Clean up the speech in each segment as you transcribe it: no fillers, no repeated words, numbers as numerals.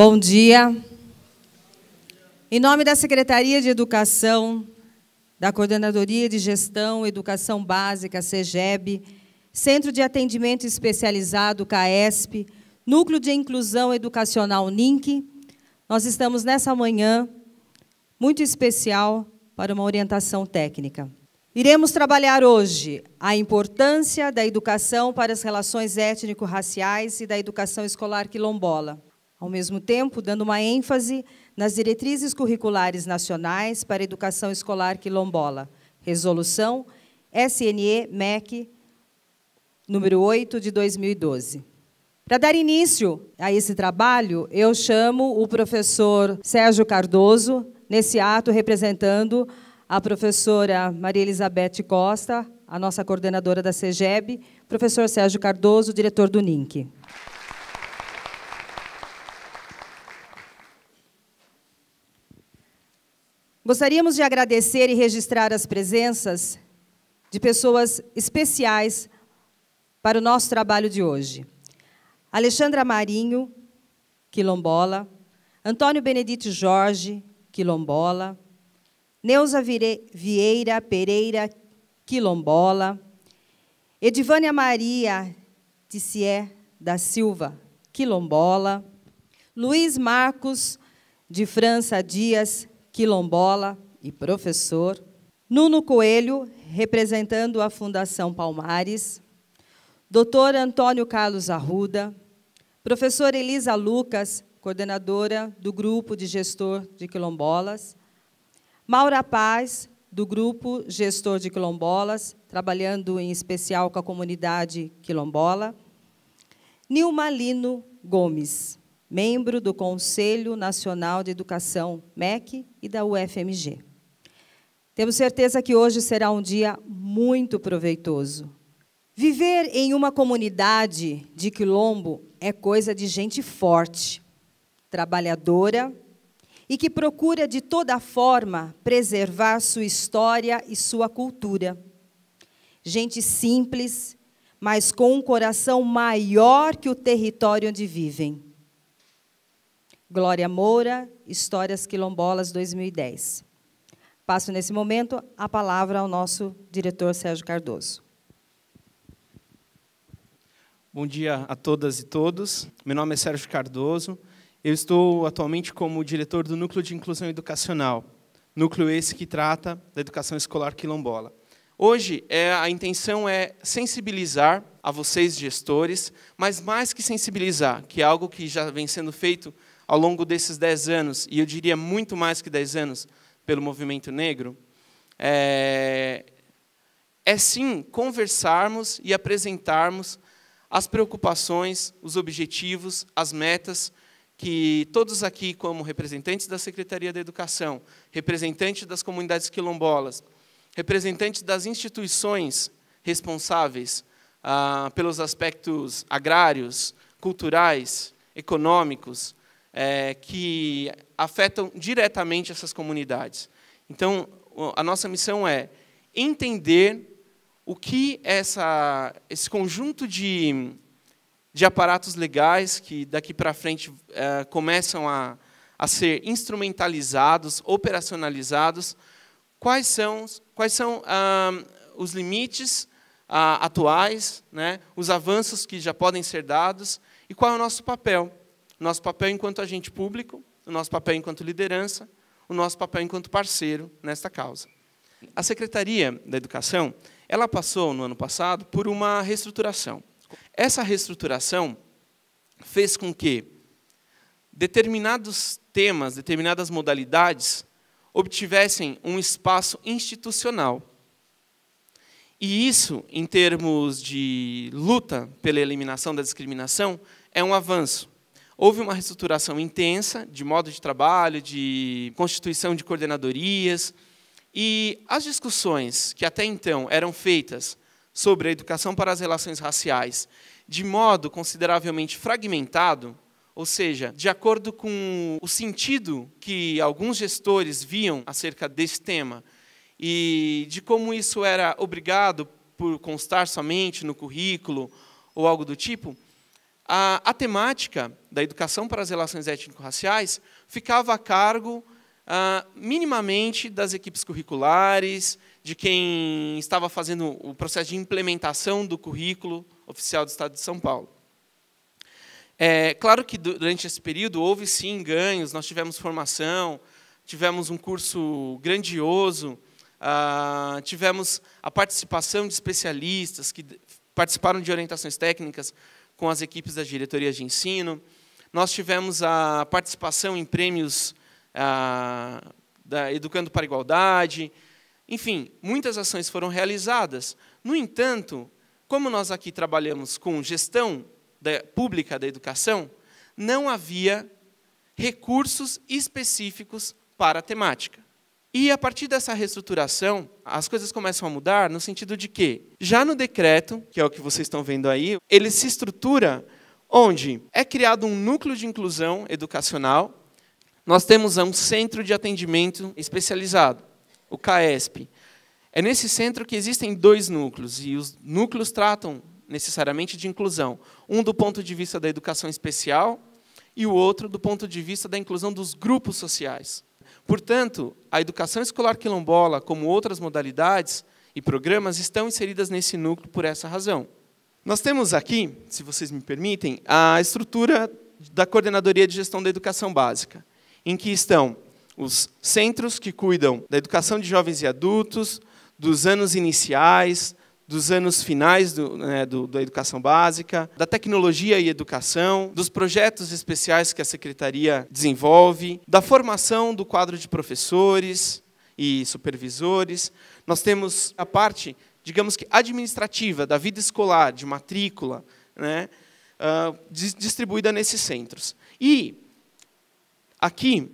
Bom dia. Em nome da Secretaria de Educação, da Coordenadoria de Gestão Educação Básica, CEGEB, Centro de Atendimento Especializado, CAESP, Núcleo de Inclusão Educacional, NINC, nós estamos nessa manhã muito especial para uma orientação técnica. Iremos trabalhar hoje a importância da educação para as relações étnico-raciais e da educação escolar quilombola, ao mesmo tempo dando uma ênfase nas diretrizes curriculares nacionais para a educação escolar quilombola, Resolução SNE-MEC número 8 de 2012. Para dar início a esse trabalho, eu chamo o professor Sérgio Cardoso, nesse ato representando a professora Maria Elizabeth Costa, a nossa coordenadora da CEGEB, professor Sérgio Cardoso, diretor do NINC. Gostaríamos de agradecer e registrar as presenças de pessoas especiais para o nosso trabalho de hoje. Alexandra Marinho, quilombola, Antônio Benedito Jorge, quilombola, Neuza Vieira Pereira, quilombola, Edivânia Maria Tissier da Silva, quilombola, Luiz Marcos de França Dias, quilombola e professor, Nuno Coelho, representando a Fundação Palmares, Dr. Antônio Carlos Arruda, professora Elisa Lucas, coordenadora do Grupo de Gestor de Quilombolas, Maura Paz, do Grupo Gestor de Quilombolas, trabalhando em especial com a comunidade quilombola, Nilma Lino Gomes, membro do Conselho Nacional de Educação, MEC, e da UFMG. Temos certeza que hoje será um dia muito proveitoso. Viver em uma comunidade de quilombo é coisa de gente forte, trabalhadora e que procura, de toda forma, preservar sua história e sua cultura. Gente simples, mas com um coração maior que o território onde vivem. Glória Moura, Histórias Quilombolas 2010. Passo, nesse momento, a palavra ao nosso diretor Sérgio Cardoso. Bom dia a todas e todos. Meu nome é Sérgio Cardoso. Eu estou atualmente como diretor do Núcleo de Inclusão Educacional, núcleo esse que trata da educação escolar quilombola. Hoje, a intenção é sensibilizar a vocês, gestores, mas mais que sensibilizar, que é algo que já vem sendo feito ao longo desses 10 anos, e eu diria muito mais que 10 anos, pelo movimento negro, é sim conversarmos e apresentarmos as preocupações, os objetivos, as metas que todos aqui, como representantes da Secretaria da Educação, representantes das comunidades quilombolas, representantes das instituições responsáveis pelos aspectos agrários, culturais, econômicos, que afetam diretamente essas comunidades. Então, a nossa missão é entender o que esse conjunto de aparatos legais que daqui para frente começam a ser instrumentalizados, operacionalizados, quais são os limites atuais, né, os avanços que já podem ser dados e qual é o nosso papel. O nosso papel enquanto agente público, o nosso papel enquanto liderança, o nosso papel enquanto parceiro nesta causa. A Secretaria da Educação, ela passou, no ano passado, por uma reestruturação. Essa reestruturação fez com que determinados temas, determinadas modalidades, obtivessem um espaço institucional. E isso, em termos de luta pela eliminação da discriminação, é um avanço. Houve uma reestruturação intensa de modo de trabalho, de constituição de coordenadorias, e as discussões que até então eram feitas sobre a educação para as relações raciais de modo consideravelmente fragmentado, ou seja, de acordo com o sentido que alguns gestores viam acerca desse tema e de como isso era obrigado por constar somente no currículo ou algo do tipo, a temática da educação para as relações étnico-raciais ficava a cargo, minimamente, das equipes curriculares, de quem estava fazendo o processo de implementação do currículo oficial do Estado de São Paulo. Claro que, durante esse período, houve, sim, ganhos, nós tivemos formação, tivemos um curso grandioso, tivemos a participação de especialistas que participaram de orientações técnicas com as equipes das diretorias de ensino. Nós tivemos a participação em prêmios da Educando para a Igualdade. Enfim, muitas ações foram realizadas. No entanto, como nós aqui trabalhamos com gestão pública da educação, não havia recursos específicos para a temática. E, a partir dessa reestruturação, as coisas começam a mudar no sentido de que, já no decreto, que é o que vocês estão vendo aí, ele se estrutura onde é criado um núcleo de inclusão educacional. Nós temos um centro de atendimento especializado, o CAESP. É nesse centro que existem 2 núcleos, e os núcleos tratam necessariamente de inclusão. Um do ponto de vista da educação especial e o outro do ponto de vista da inclusão dos grupos sociais. Portanto, a educação escolar quilombola, como outras modalidades e programas, estão inseridas nesse núcleo por essa razão. Nós temos aqui, se vocês me permitem, a estrutura da Coordenadoria de Gestão da Educação Básica, em que estão os centros que cuidam da educação de jovens e adultos, dos anos iniciais, dos anos finais da educação básica, da tecnologia e educação, dos projetos especiais que a Secretaria desenvolve, da formação do quadro de professores e supervisores. Nós temos a parte, digamos que, administrativa da vida escolar, de matrícula, distribuída nesses centros. E aqui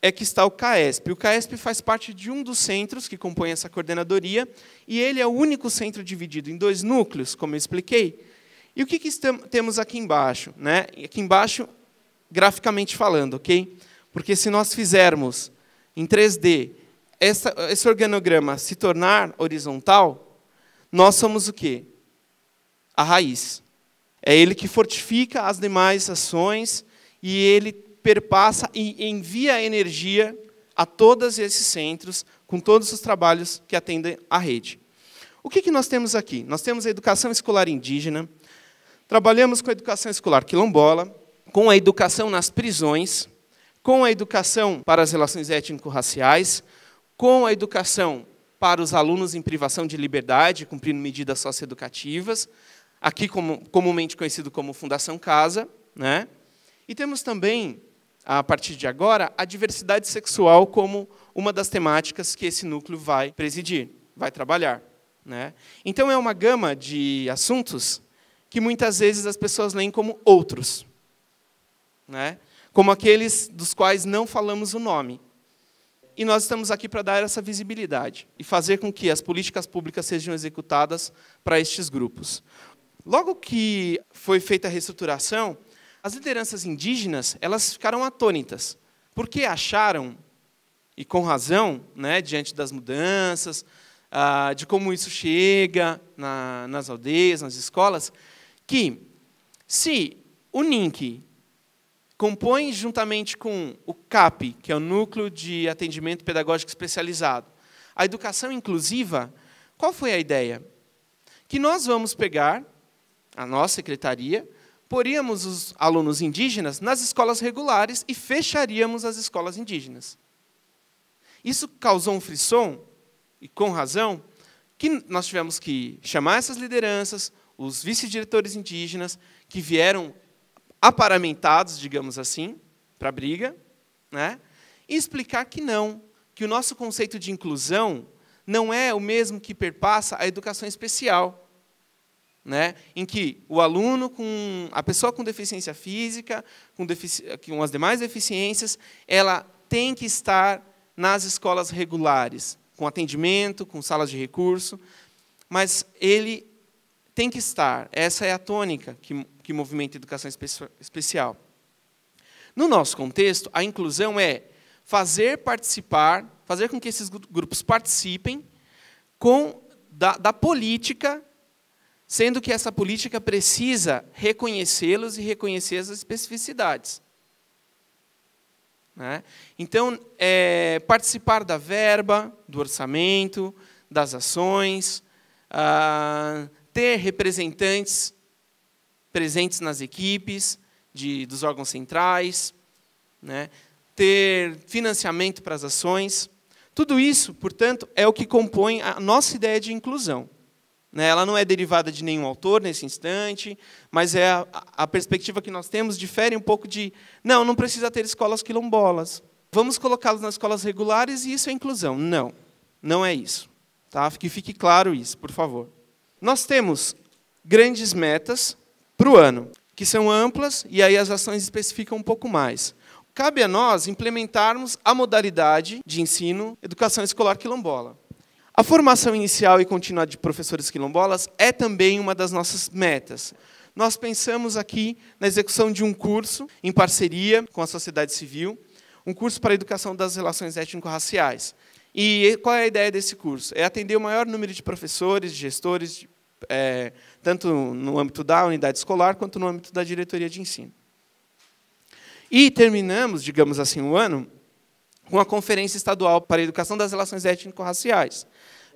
é que está o CAESP. O CAESP faz parte de um dos centros que compõem essa coordenadoria, e ele é o único centro dividido em 2 núcleos, como eu expliquei. E o que temos aqui embaixo? Aqui embaixo, graficamente falando, ok? Porque se nós fizermos em 3D esse organograma se tornar horizontal, nós somos o quê? A raiz. É ele que fortifica as demais ações, e ele perpassa e envia energia a todos esses centros, com todos os trabalhos que atendem à rede. O que nós temos aqui? Nós temos a educação escolar indígena, trabalhamos com a educação escolar quilombola, com a educação nas prisões, com a educação para as relações étnico-raciais, com a educação para os alunos em privação de liberdade, cumprindo medidas socioeducativas, aqui comumente conhecido como Fundação Casa. E temos também, a partir de agora, a diversidade sexual como uma das temáticas que esse núcleo vai presidir, vai trabalhar. Então, é uma gama de assuntos que muitas vezes as pessoas leem como outros, como aqueles dos quais não falamos o nome. E nós estamos aqui para dar essa visibilidade e fazer com que as políticas públicas sejam executadas para estes grupos. Logo que foi feita a reestruturação, as lideranças indígenas, elas ficaram atônitas, porque acharam, e com razão, diante das mudanças, de como isso chega nas aldeias, nas escolas, que se o NINC compõe, juntamente com o CAP, que é o Núcleo de Atendimento Pedagógico Especializado, a educação inclusiva, qual foi a ideia? Que nós vamos pegar, a nossa secretaria, poríamos os alunos indígenas nas escolas regulares e fecharíamos as escolas indígenas. Isso causou um frisson, e com razão, que nós tivemos que chamar essas lideranças, os vice-diretores indígenas, que vieram aparamentados, digamos assim, para a briga, e explicar que não, que o nosso conceito de inclusão não é o mesmo que perpassa a educação especial, em que o aluno, a pessoa com deficiência física, com as demais deficiências, ela tem que estar nas escolas regulares, com atendimento, com salas de recurso, mas ele tem que estar. Essa é a tônica que movimenta a educação especial. No nosso contexto, a inclusão é fazer com que esses grupos participem da política sendo que essa política precisa reconhecê-los e reconhecer as especificidades. Né? Então, participar da verba, do orçamento, das ações, ter representantes presentes nas equipes dos órgãos centrais, né? Ter financiamento para as ações. Tudo isso, portanto, é o que compõe a nossa ideia de inclusão. Né? Ela não é derivada de nenhum autor nesse instante, mas a perspectiva que nós temos difere um pouco de, não precisa ter escolas quilombolas. Vamos colocá-los nas escolas regulares e isso é inclusão. Não, não é isso. Tá? Que fique claro isso, por favor. Nós temos grandes metas para o ano, que são amplas, e aí as ações especificam um pouco mais. Cabe a nós implementarmos a modalidade de ensino educação escolar quilombola. A formação inicial e contínua de professores quilombolas é também uma das nossas metas. Nós pensamos aqui na execução de um curso em parceria com a sociedade civil, um curso para a educação das relações étnico-raciais. E qual é a ideia desse curso? É atender o maior número de professores, de gestores, tanto no âmbito da unidade escolar, quanto no âmbito da diretoria de ensino. E terminamos, digamos assim, o ano com a Conferência Estadual para a Educação das Relações Étnico-Raciais.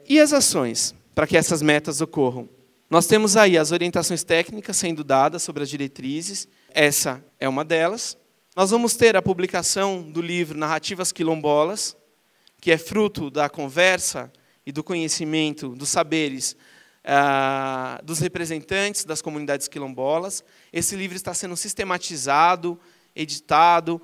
E as ações para que essas metas ocorram? Nós temos aí as orientações técnicas sendo dadas sobre as diretrizes, essa é uma delas. Nós vamos ter a publicação do livro Narrativas Quilombolas, que é fruto da conversa e do conhecimento dos saberes dos representantes das comunidades quilombolas. Esse livro está sendo sistematizado, editado.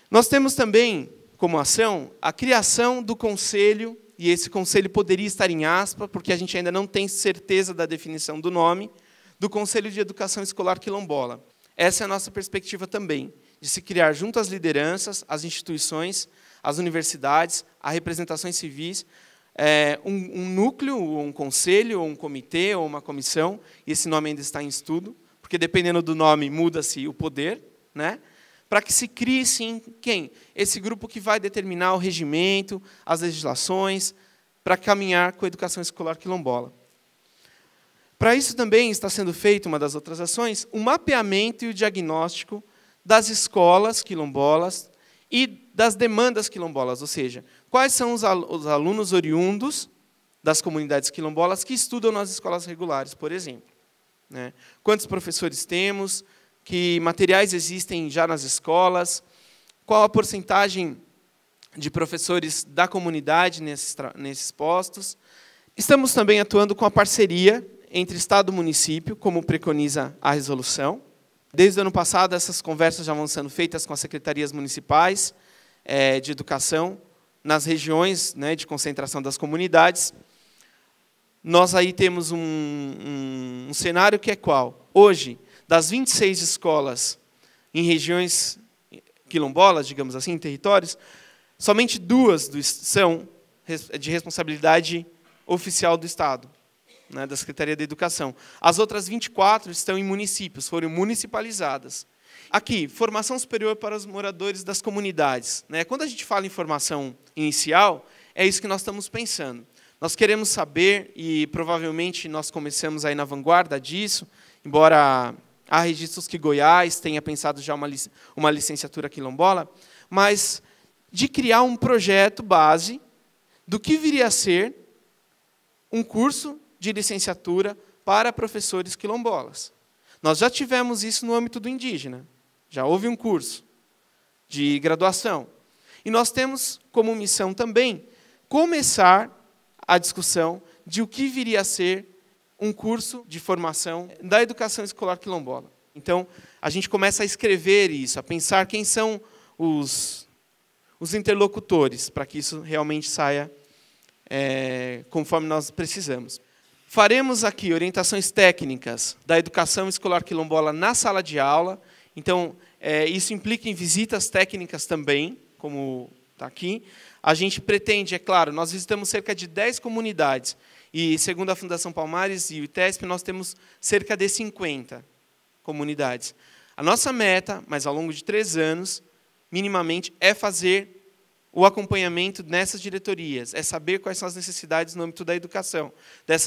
Nós temos também, como ação, a criação do conselho, e esse conselho poderia estar em aspas, porque a gente ainda não tem certeza da definição do nome, do Conselho de Educação Escolar Quilombola. Essa é a nossa perspectiva também, de se criar junto às lideranças, às instituições, às universidades, às representações civis, um núcleo, um conselho, ou um comitê, ou uma comissão, e esse nome ainda está em estudo, porque dependendo do nome muda-se o poder, né? Para que se crie, sim, quem? Esse grupo que vai determinar o regimento, as legislações, para caminhar com a educação escolar quilombola. Para isso também está sendo feito, uma das outras ações, o mapeamento e o diagnóstico das escolas quilombolas e das demandas quilombolas, ou seja, quais são os alunos oriundos das comunidades quilombolas que estudam nas escolas regulares, por exemplo. Né? Quantos professores temos? Que materiais existem já nas escolas? Qual a porcentagem de professores da comunidade nesses postos? Estamos também atuando com a parceria entre Estado e município, como preconiza a resolução. Desde o ano passado, essas conversas já vão sendo feitas com as secretarias municipais de educação, nas regiões, né, de concentração das comunidades. Nós aí temos um cenário que é qual? Hoje, das 26 escolas em regiões quilombolas, digamos assim, em territórios, somente 2 são de responsabilidade oficial do Estado, né, da Secretaria da Educação. As outras 24 estão em municípios, foram municipalizadas. Aqui, formação superior para os moradores das comunidades. Né? Quando a gente fala em formação inicial, é isso que nós estamos pensando. Nós queremos saber, e provavelmente nós começamos aí na vanguarda disso, embora há registros que Goiás tenha pensado já uma licenciatura quilombola, mas de criar um projeto base do que viria a ser um curso de licenciatura para professores quilombolas. Nós já tivemos isso no âmbito do indígena. Já houve um curso de graduação. E nós temos como missão também começar a discussão de o que viria a ser um curso de formação da educação escolar quilombola. Então, a gente começa a escrever isso, a pensar quem são os interlocutores, para que isso realmente saia conforme nós precisamos. Faremos aqui orientações técnicas da educação escolar quilombola na sala de aula. Então, isso implica em visitas técnicas também, como está aqui. A gente pretende, é claro, nós visitamos cerca de 10 comunidades, e segundo a Fundação Palmares e o ITESP, nós temos cerca de 50 comunidades. A nossa meta, mas ao longo de 3 anos, minimamente, é fazer o acompanhamento nessas diretorias, é saber quais são as necessidades no âmbito da educação,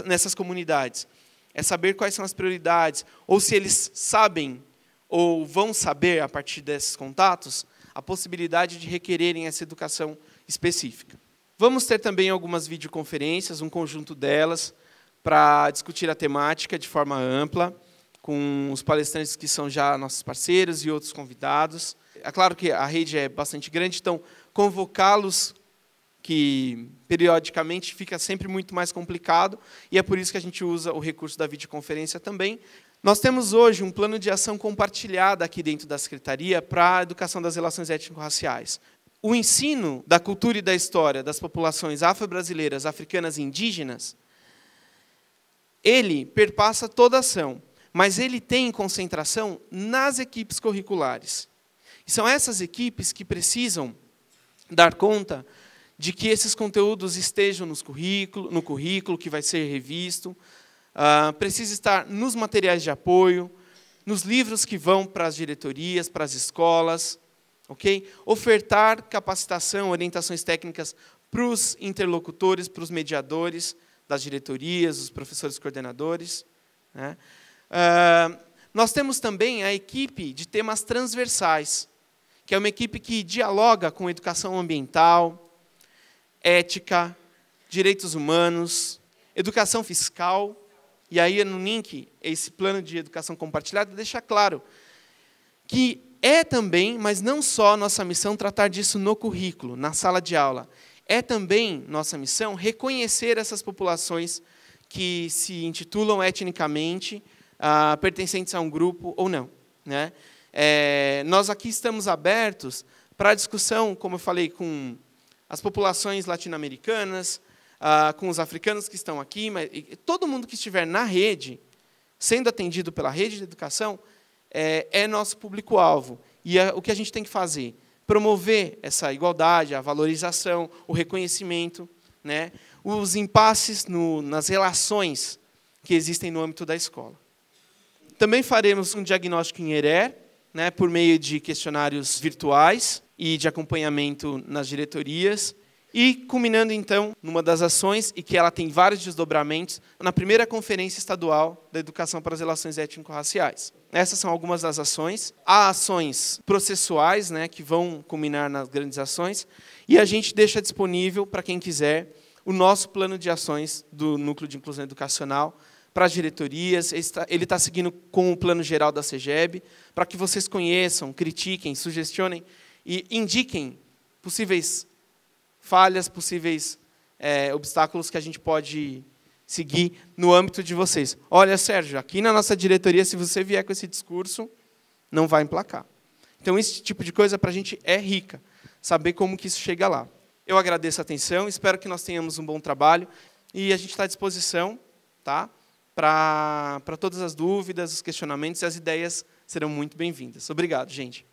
nessas comunidades. é saber quais são as prioridades, ou se eles sabem ou vão saber, a partir desses contatos, a possibilidade de requererem essa educação específica. Vamos ter também algumas videoconferências, um conjunto delas, para discutir a temática de forma ampla, com os palestrantes que são já nossos parceiros e outros convidados. É claro que a rede é bastante grande, então convocá-los, que periodicamente fica sempre muito mais complicado, e é por isso que a gente usa o recurso da videoconferência também. Nós temos hoje um plano de ação compartilhado aqui dentro da Secretaria para a educação das relações étnico-raciais. O ensino da cultura e da história das populações afro-brasileiras, africanas e indígenas, ele perpassa toda a ação, mas ele tem concentração nas equipes curriculares. E são essas equipes que precisam dar conta de que esses conteúdos estejam no currículo que vai ser revisto, precisa estar nos materiais de apoio, nos livros que vão para as diretorias, para as escolas, okay? Ofertar capacitação, orientações técnicas para os interlocutores, para os mediadores das diretorias, os professores coordenadores, né? Nós temos também a equipe de temas transversais, que é uma equipe que dialoga com educação ambiental, ética, direitos humanos, educação fiscal. E aí, no link, esse plano de educação compartilhada deixa claro que é também, mas não só nossa missão tratar disso no currículo, na sala de aula. É também nossa missão reconhecer essas populações que se intitulam etnicamente pertencentes a um grupo ou não, né? Nós aqui estamos abertos para a discussão, como eu falei, com as populações latino-americanas, com os africanos que estão aqui, mas todo mundo que estiver na rede, sendo atendido pela rede de educação, é nosso público-alvo. E o que a gente tem que fazer? Promover essa igualdade, a valorização, o reconhecimento, né? Os impasses nas relações que existem no âmbito da escola. Também faremos um diagnóstico em ERE, né, por meio de questionários virtuais e de acompanhamento nas diretorias, e culminando, então, numa das ações, e que ela tem vários desdobramentos, na primeira Conferência Estadual da Educação para as Relações Étnico-Raciais. Essas são algumas das ações. Há ações processuais, né, que vão culminar nas grandes ações, e a gente deixa disponível, para quem quiser, o nosso plano de ações do Núcleo de Inclusão Educacional para as diretorias. Ele está seguindo com o plano geral da CEGEB, para que vocês conheçam, critiquem, sugestionem e indiquem possíveis falhas, possíveis obstáculos que a gente pode seguir no âmbito de vocês. Olha, Sérgio, aqui na nossa diretoria, se você vier com esse discurso, não vai emplacar. Então, esse tipo de coisa para a gente é rica, saber como que isso chega lá. Eu agradeço a atenção, espero que nós tenhamos um bom trabalho, e a gente está à disposição, tá? Para todas as dúvidas, os questionamentos, e as ideias serão muito bem-vindas. Obrigado, gente.